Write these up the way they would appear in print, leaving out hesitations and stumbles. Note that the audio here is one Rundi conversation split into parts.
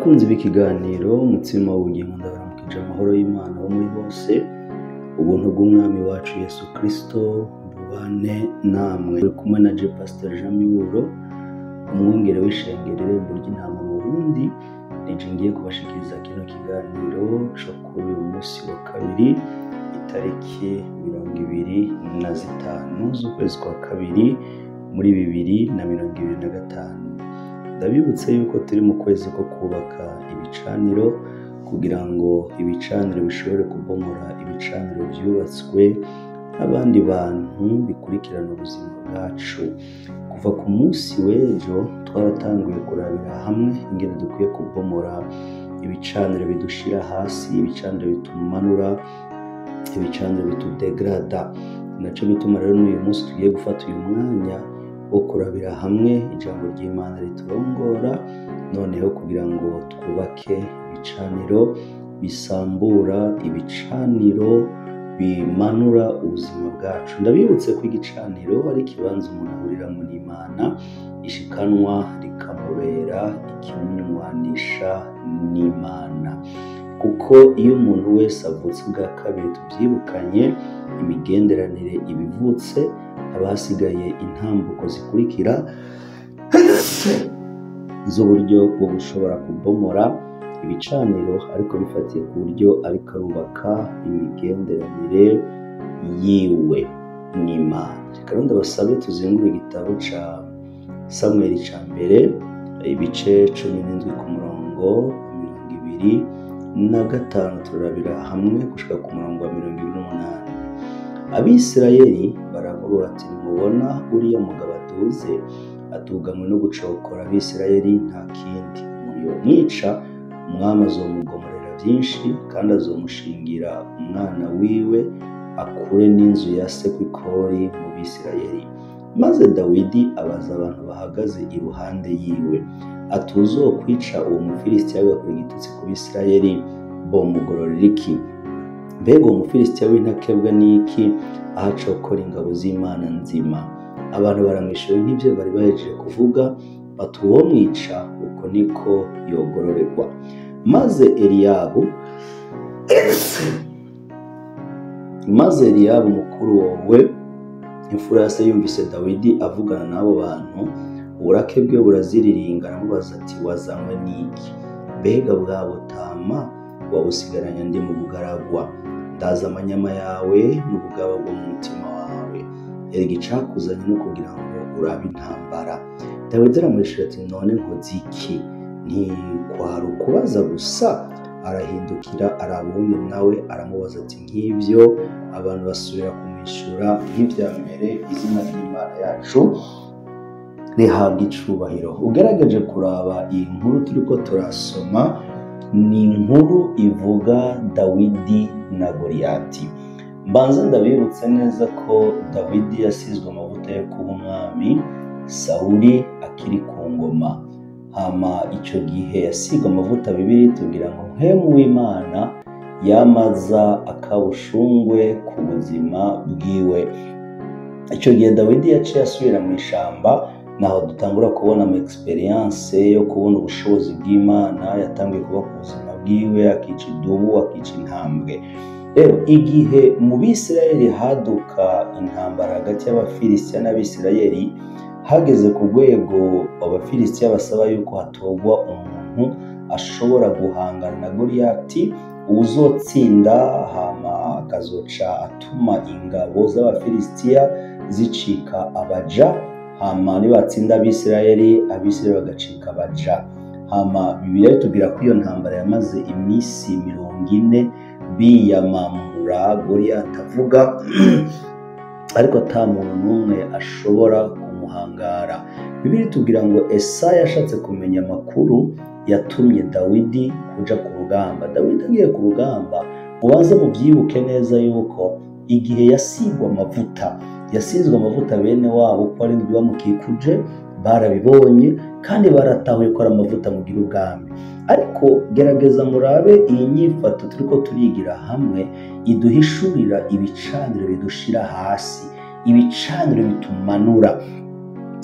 Bakunzi b'ikiganiro umutsima w'ubugingo ndabaramukije amahoro y'Imana bo muri bose, ubuntu bw'umwami wacu Yesu Kristo bubane namwe. Turi kumwe na Pastor Jean Miburo, umwungere w'ishengero Irembo ry'Intama mu Burundi. Nije ngiye kubashikiriza kino kiganiro co kuri uyu munsi wa kabiri, itariki 25 z'ukwezi kwa kabiri muri 2025. Ndabibutse yuko turi mu kwezi ko kubaka ibicaniro kugira ngo ibicaniro bishobore kubomora ibicaniro byubatswe n'abandi bantu bikurikirana ubuzima bwacu. Kuva ku munsi w'ejo twaratanguye kurabira hamwe ingene dukwiye kubomora ibicaniro bidushira hasi, ibicaniro bitumanura, ibicaniro bitudegrada. Naco bituma rero n'uyu munsi tugiye gufata uyu mwanya wo kurabira hamwe ijambo ry'Imana riturongora, noneho kugira ngo twubake ibicaniro bisambura, ibicaniro bimanura ubuzima bwacu. Ndabibutse ko igicaniro ari ikibanza umuntu ahuriramo n'Imana, ishikanwa rikamubera ikimunywanisha n'Imana. Kuko iyo umuntu wese avutse ubwa kabiri, tubyibukanye, imigenderanire ibivutse, haba hasigaye intambuko zikurikira z'uburyo bwo gushobora kubomora ibicaniro, ariko bifatiye ku buryo ariko arubaka imigenderanire yiwe n'Imana. Reka rero ndabasabe tuzingure igitabo ca Samweli ca mbere, ibice 17 ku murongo wa 25 turabira hamwe gushika ku murongo wa 28. Abisirayeli baravuga bati, nimubona uriya mugabo aduze, atugamwe no gucokora Abisirayeli nta kindi, umuntu yomwica, umwami azomugomorera byinshi kandi azomushingira umwana wiwe, akure n'inzu ya se kw'ikori mu Bisirayeli. Maze Dawidi abaza abantu bahagaze iruhande yiwe, ati uzokwica uwo Mufilisitiya agakora igitutsi ku Bisirayeli, bomugororera iki? Mbega uwo Mufilisitiya w'intakebwa n'iki aho acokora ingabo z'Imana nzima? Abantu baramwishuye nk'ibyo bari bahejeje kuvuga, bati uwo mwica uko niko yogororerwa. Maze Eliyabu mukuru wowe imfura ya se yumvise Dawidi avugana n'abo bantu, uburake bwe buraziriringa, aramubaza ati, wazanywe n'iki? Mbega bwa butama wabusigaranye ndi mu bugaragwa? Ndazi amanyama yawe n'ubugaba bwo mu mutima wawe, erega icakuzanye no kugira ngo urabe intambara. Dawidi aramwishura ati, none nkoze iki? Ntikwari ukubaza gusa? Arahindukira arabundi nawe aramubaza ati, nk'ibyo? Abantu basubira kumwishura nk'ibya mbere, izina ry'Imana yacu rihabwa icubahiro. Ugerageje kuraba iyi nkuru turiko turasoma, ni inkuru ivuga Dawidi na Goliyati. Mbanza ndabibutse neza ko Dawidi yasizwe amavuta yo kuba umwami Sawuli akiri ku ngoma. Hama ico gihe yasigwa amavuta, Bibiliya itubwira ngo mpwemu w'Imana yamaza akabushungwe ku buzima bwiwe. Ico gihe Dawidi yaciye asubira mu ishamba, naho dutangura kubona ama experience yo kubona ubushobozi bw'Imana. Yatangiye kuba ku buzima bwiwe, akica idubu, akica intambwe. Rero igihe mu Bisirayeli haduka intambara hagati y'Abafilisitiya n'Abisirayeli, hageze ku rwego Abafilisitiya basaba yuko hatogwa umuntu ashobora guhangana na Goliyati, uzotsinda hama akazoca atuma ingabo z'Abafilisitiya zicika abaja, hama nibatsinda Abisirayeli, Abisirayeli bagacika abaja. Hama Bibiliya itubwira ko iyo ntambara yamaze imisi 40 biyamamura, Goliyati avuga ariko ata muntu n'umwe ashobora kumuhangara. Bibiliya itubwira ngo Esaya yashatse kumenya amakuru, yatumye Dawidi kuja ku rugamba. Dawidi agiye ku rugamba, ubanze mubyibuke neza yuko igihe yasigwa amavuta bene wabo ko ari ndwi bamukikuje barabibonye kandi baratahuye ko ari amavuta mugira ubwami. Ariko gerageza murabe iyi nyifato turiko turigira hamwe, iduhishurira ibicaniro bidushira hasi, ibicaniro bitumanura,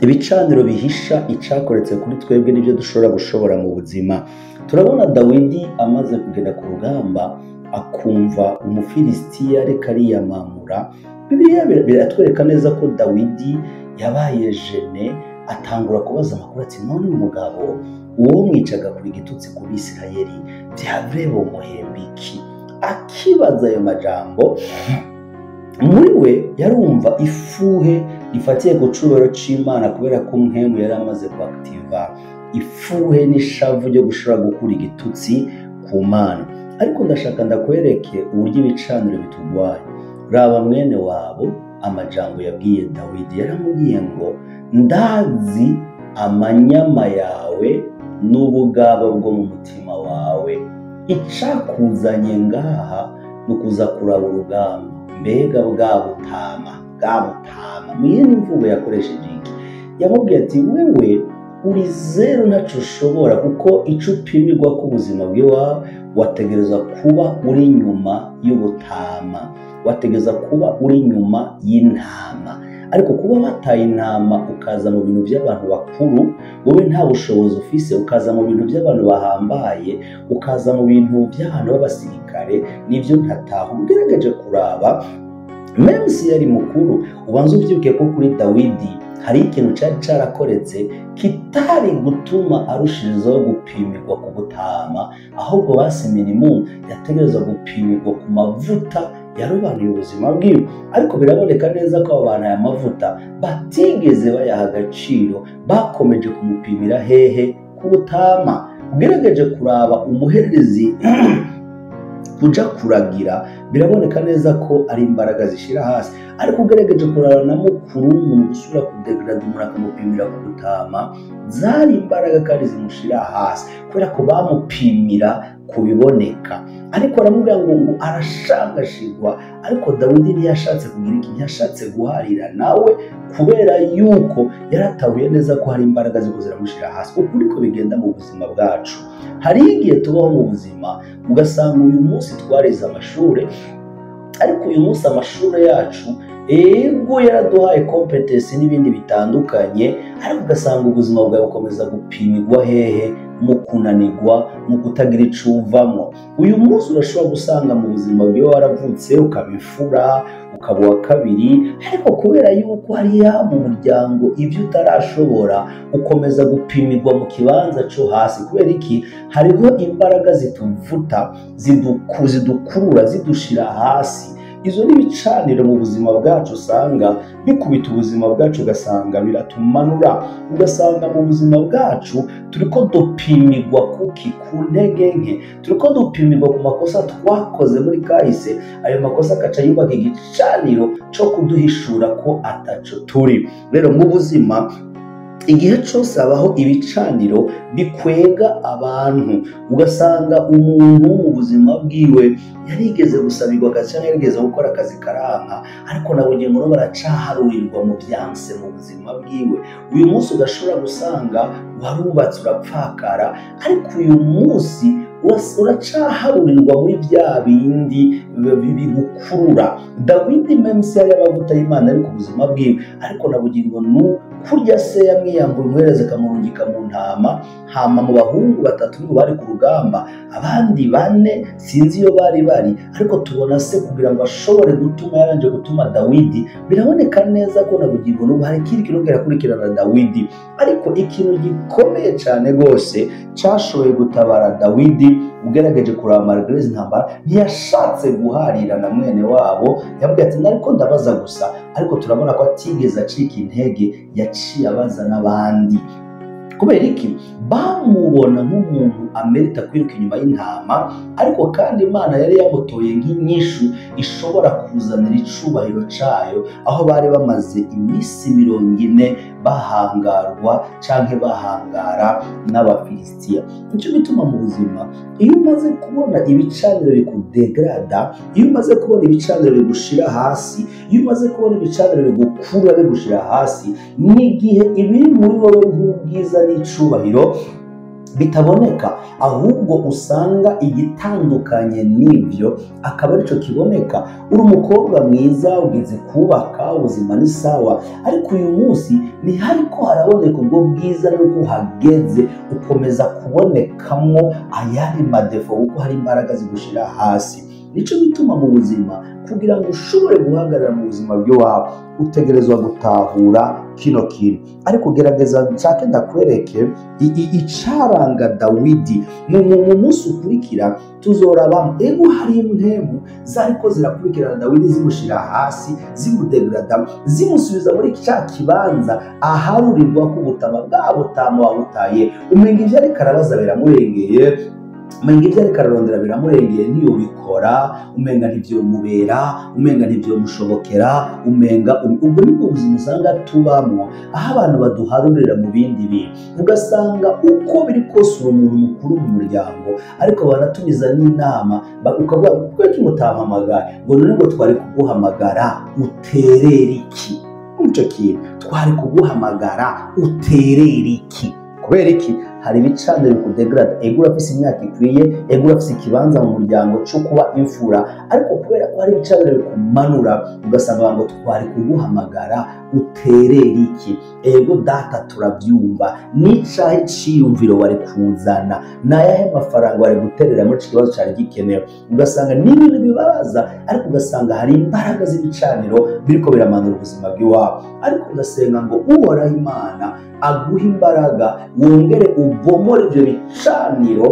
ibicaniro bihisha icakoretse kuri twebwe n'ibyo dushobora gushobora mu buzima. turabona Dawidi amaze kugenda ku rugamba akumva umufilisitiya ariko ariyamamura. Bibiliya biratwereka neza ko Dawidi yabaye jene, atangura kubaza amakuru ati none umugabo uwo mwicaga buri gitutsi ku Bisirayeli vyavrebo muhembiki. Akibaza ayo majambo muri we yarumva ifuhe rifatiye ku cubero c'Imana, kubera ko mpwemu yari amaze kuaktiva ifuhe n'ishavu ryo gushobora gukura igitutsi ku Mana. Ariko ndashaka ndakwereke uburyo ibicaniro bitugwaye. Raba mwene wabo amajambo yabwiye Dawidi, yaramubwiye ngo ndazi amanyama yawe n'ubugaba bwo mu mutima wawe, icakuzanye ngaha nukuza kuraba urugamba, mbega bwabutama mwiyindi mvugo yakoresheje iki? Yamubwiye ati wewe uri zero ntaco ushobora, kuko ico upimirwa ku buzima bw'iwawe wategereza kuba uri nyuma y'ubutama, wategereza kuba uri nyuma y'intama. Ariko kuba wataye intama ukaza mu bintu by'abantu bakuru, wowe nta bushobozi ufise, ukaza mu bintu by'abantu bahambaye, ukaza mu bintu by'abantu b'abasirikare, nivyo ntataha. Ugerageje kuraba Memsi yari mukuru, ubanza uvyibuke ko kuri Dawidi hari ikintu cari carakoretse kitari gutuma arushirizaho gupimirwa ku butama, ahubwo basi minimum yategereza gupimirwa ku mavuta yarobanuye ubuzima bwiwe. Ariko biraboneka neza ko abo bantu aya mavuta batigeze bayaha agaciro, bakomeje kumupimira hehe? Ku butama. Ugerageje kuraba umuherezi kuja kuragira, biraboneka neza ko ari imbaraga zishira hasi. Ariko ugerageje kuraba na mukuru umuntu gusubira kudegrada umuntu akamupimira ku butama, zari imbaraga kandi zimushira hasi, kubera ko bamupimira kubiboneka. Ariko aramubwira ngo arashangashirwa. Ariko Dawidi ntiyashatse kugira iki, ntiyashatse guharira nawe, kubera yuko yaratahuye neza ko hari imbaraga ziko ziramushira hasi. Ukuri ko bigenda mu buzima bwacu. Hari igihe tubaho mu buzima ugasanga uyu munsi twarize amashure, ariko uyu munsi amashure yacu ego yaraduhaye competence n'ibindi bitandukanye, ariko ugasanga ubuzima bwawe bukomeza gupimirwa hehe? Mu kunanirwa, mu kutagira icuvamwo. Uyu munsi urashobora gusanga mu buzima bwawe waravutse ukaba imfura, ukaba uwa kabiri, ariko kubera yuko hariya mu muryango ivyo utarashobora, ukomeza gupimirwa mu kibanza co hasi. Kubera iki? Hariho imbaraga zituvuta, zidukurura, zidushira hasi. Izo ni ibicaniro mu buzima bwacu usanga bikubita ubuzima bwacu, ugasanga biratumanura. Ugasanga mu buzima bwacu turiko dupimirwa kuki? Ku ntege nke. Turiko dupimirwa ku makosa twakoze muri kahise, ayo makosa akaca yubaka igicaniro co kuduhishura ko ataco turi. Rero mu buzima igihe cyose habaho ibicaniro bikwega abantu. Ugasanga umuntu mu buzima bwiwe yarigeze gusabirwa akazi cyangwa yarigeze gukora akazi karanka, ariko nawe ugiye ngo baracaharurirwa mu byanse mu buzima bwiwe. Uyu munsi ugashobora gusanga warubatse urapfakara, ariko uyu munsi uracaharurirwa muri bya bindi bigukurura. Dawidi Memsi yari amavuta y'Imana ariko ubuzima bwiwe, ariko nabugingo kurya se yamwiyambuye umuhereza akamurungika mu ntama. Hama mu bahungu 3 nibo bari ku rugamba, abandi 4 sinzi iyo bari, ariko tubona se kugira ngo ashobore gutuma, yaranje gutuma Dawidi. Biraboneka neza ko nabugingo n'ubu hari ikindi kintu kirakurikirana Dawidi, ariko ikintu gikomeye cyane rwose cyashoboye gutabara Dawidi. Ugerageje kuraba Margaret ntambara ntiyashatse guharira na mwene wabo, yabwiye ati nariko ndabaza gusa, ariko turabona ko atigeze acika intege, yaciye abaza n'abandi. Kubera iki? Bamubona nk'umuntu amerita kwiruka inyuma y'intama, ariko kandi Imana yari yamutoye nk'inyishu ishobora kuzanira icubahiro cayo, aho bari bamaze iminsi 40 bahangarwa canke bahangara n'Abafilisitiya. Nicyo bituma mu buzima iyo umaze kubona ibicaniro bikudegrada, iyo umaze kubona ibicaniro bigushira hasi, iyo umaze kubona ibicaniro bigukura bigushira hasi, n'igihe ibiri muri wowe nk'ubwiza n'icubahiro bitaboneka, ahubwo usanga igitandukanye n'ibyo akaba arico kiboneka. Uri umukobwa mwiza, ugeze kubaka, ubuzima ni sawa, ariko uyu munsi ntihariko haraboneka ubwo bwiza n'uko uhageze ukomeza kubonekamwo ayandi madefo, kuko hari imbaraga zigushira hasi. Nico bituma mu buzima, kugira ngo ushobore guhagarara mu buzima bw'iwawe, utegerezwa gutahura kino kintu. Ariko gerageza nshake ndakwereke icaranga Dawidi mu munsi ukurikira. Tuzoraba ego hari impemu zariko zirakurikirana Dawidi, zimushira hasi, zimudegrada, zimusubiza muri cya kibanza aharurirwa ko ubutama bwabo butaye. Umenga ivyo ariko arabaza biramurengeye, umenga ivyo ariko ararondera biramurengeye, ntiyobikora, umenga ntivyomubera, umenga ntivyomushobokera, umenga ubwo nibwo buzima usanga tubamwo, aho abantu baduharurira mu bindi bintu. Ugasanga uko biri kose uri umuntu mukuru mu muryango, ariko banatumiza n'inama, ukavuga kuko mutampamagaye, ngo none ngo twari kuguhamagara uterera iki? Ico kintu twari kuguhamagara uterera iki? Kubera iki? Hari ibicaniro bikudegrada. Ego urafise imyaka ikwiye, ego urafise ikibanza mu muryango cyo kuba imfura, ariko kubera ko hari ibicaniro bikumanura, ugasanga ngo twari kuguhamagara uterera iki? Ego data turabyumva, n'icahe ciyumviro wari kuzana, nayahe mafaranga wari guterera muri kibazo cyari gikenewe. Ugasanga n'ibintu bibabaza, ariko ugasanga hari imbaraga z'ibicaniro biriko biramanura ubuzima bw'iwawe. Ariko ugasenga ngo uhoraho Imana aguha imbaraga, wongere ubomore ivyo bicaniro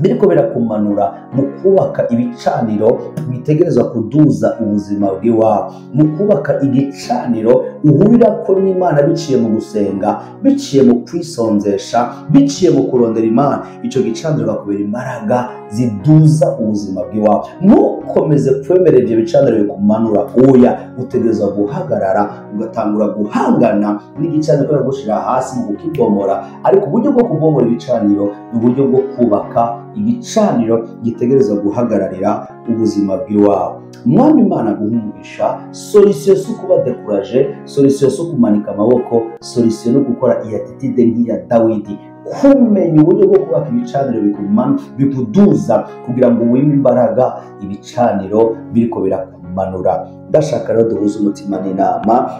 biriko birakumanura mu kubaka ibicaniro bitegerezwa kuduza ubuzima bw'iwawe, mu kubaka igicaniro uhurirako n'Imana biciye mu gusenga, biciye mu kwisonzesha, biciye mu kurondera Imana. Ico gicaniro bakubera imbaraga ziduza ubuzima bw'iwawe. Ntukomeze kwemerera ivyo bicaniro bikumanura, oya, utegerezwa guhagarara ugatangura guhangana n'igicaniro kubera gushira hasi mu kukibomora. Ariko uburyo bwo kubomora ibicaniro ni uburyo bwo kubaka igicaniro gitegerezwa guhagararira ubuzima bw'iwawe. Mwami Imana guhumugisha, solution si kuba dekuraje, solution si kumanika amaboko, solution no gukora iyatitide nk'iya Dawidi, kumenya uburyo bwo kubaka ibicaniro bikuduza kugira ngo wime imbaraga ibicaniro biriko birakumanura. Ndashaka rero duhuze umutima n'inama,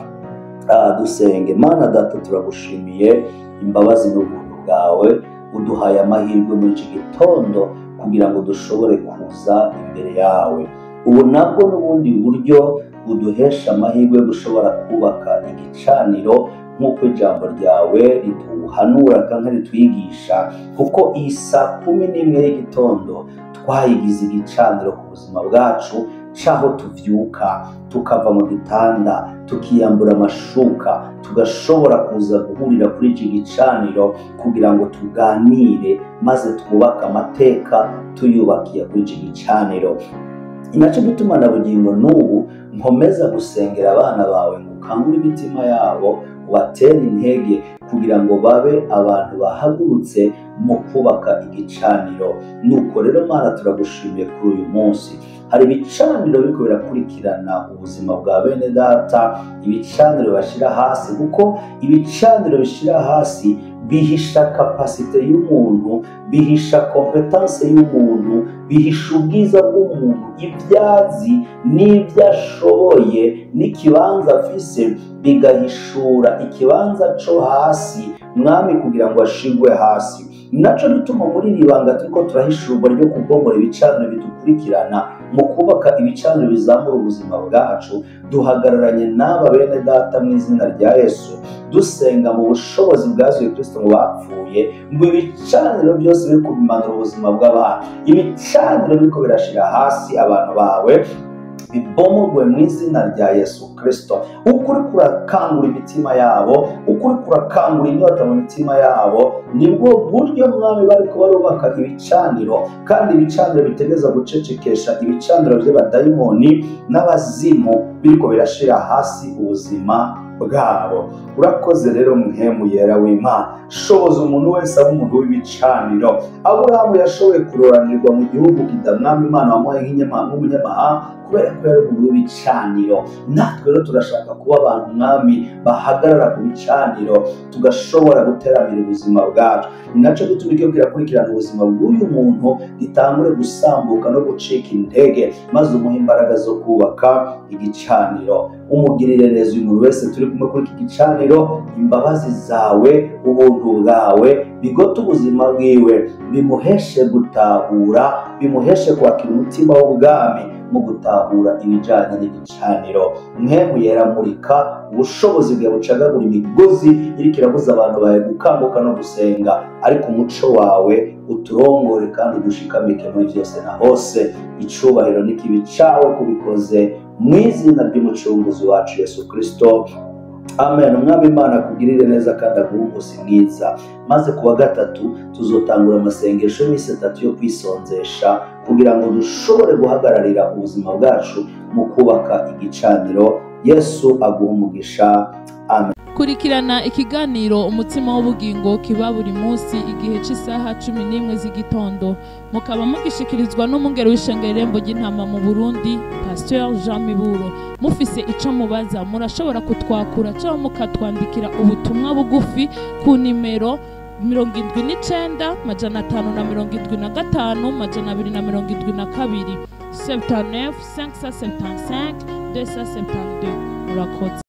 dusenge. Mana Data, turagushimiye imbabazi n'ubuntu bwawe, uduhaye amahirwe muri iki gitondo kugira ngo dushobore kuza imbere yawe. Ubu nabwo n'ubundi buryo buduhesha amahirwe yo gushobora kubaka igicaniro nk'uko ijambo ryawe riduhanura kandi ritwigisha, kuko iyi saa 11 y'igitondo twayigize igicaniro ku buzima bwacu, caho tuvyuka tukava mu gitanda, tukiyambura amashuka, tugashobora kuza guhurira kuri iki gicaniro kugira ngo tuganire, maze twubake amateka tuyubakiye kuri iki gicaniro. Inaco gituma na bugingo n'ubu nkomeza gusengera abana bawe ngo ukangure imitima yabo, ubatere intege kugira ngo babe abantu bahagurutse mu kubaka igicaniro. Nuko rero Mana, turagushimiye kuri uyu munsi. Hari ibicaniro biriko birakurikirana ubuzima bwa bene data, ibicaniro bashira hasi, kuko ibicaniro bishira hasi bihisha kapasite y'umuntu, bihisha kompetence y'umuntu, bihisha ubwiza bw'umuntu, ibyazi n'ibyo ashoboye n'ikibanza afise, bigahishura ikibanza co hasi Mwami kugira ngo ashigwe hasi. Naco gituma muri iri banga turiko turahishurwa ryo kubomora ibicaniro bidukurikirana mu kubaka ibicaniro bizamura ubuzima bwacu. Duhagararanye n'aba bene data mu izina rya Yesu, dusenga mu bushobozi bwa Yesu Kristo mu bapfuye, ngo ibicaniro byose biri kubimanura ubuzima bw'abantu, ibicaniro biriko birashira hasi abantu bawe, bibomogwe mu izina rya Yesu Kristo. Ukuri kurakangura imitima yabo, ukuri kurakangura inyota mu mitima yabo, nibwo buryo Mwami bariko barubaka ibicaniro, kandi ibicaniro bitegeza gucecekesha ibicaniro by'abadayimoni n'abazimu biriko birashira hasi ubuzima bwabo. Urakoze rero Muhemu Yera w'Imana, shoboza umuntu wese aba umuntu w'ibicaniro. Aburahamu yashoboye kuroranirwa mu gihugu kidamwami Imana wamuhaye nk'umunyamahanga kubera ko yari umuntu w'ibicaniro. Natwe rero turashaka kuba abantu mwami bahagarara ku bicaniro, tugashobora guteramira ubuzima bwacu. Ni naco gituma iryo kirakurikirana ubuzima bw'uyu muntu ritangure gusambuka no gucika intege, maze umuha imbaraga zo kubaka igicaniro. Umugirire neza uyu muntu wese turi kumwe kuri iki gicaniro, imbabazi zawe, ubuntu bwawe bigote ubuzima bwiwe, bimuheshe gutahura, bimuheshe kwakira umutima w'ubwami mu gutahura ibijanye n'igicaniro. Mwemu yeramurika ubushobozi bwawe bucagagura imigozi iriko irabuza abantu bawe gukanguka no gusenga, ariko umuco wawe uturongore kandi udushikamike muri vyose na hose. Icubahiro n'ikibi cawe kubikoze mw'izina ry'umucunguzi wacu Yesu Kristo, amen. Umwami Imana akugirire neza kandi aguhe umunsi mwiza. Maze kuwa gatatu tuzotangura amasengesho y'imisi 3 yo kwisonzesha kugira ngo dushobore guhagararira ubuzima bwacu mu kubaka igicaniro. Yesu aguhe umugisha, amen. Kurikirana ikiganiro umutima w'ubugingo kiba buri munsi igihe cy'isaha 11 z'igitondo, mukaba mugishikirizwa n'umungere w'ishengero Irembo ry'Intama mu Burundi, Pasteur Jean Miburo. Mufise ico mubaza murashobora kutwakura cyangwa mukatwandikira ubutumwa bugufi ku nimero 79 575 272 79 575 272. Murakoze.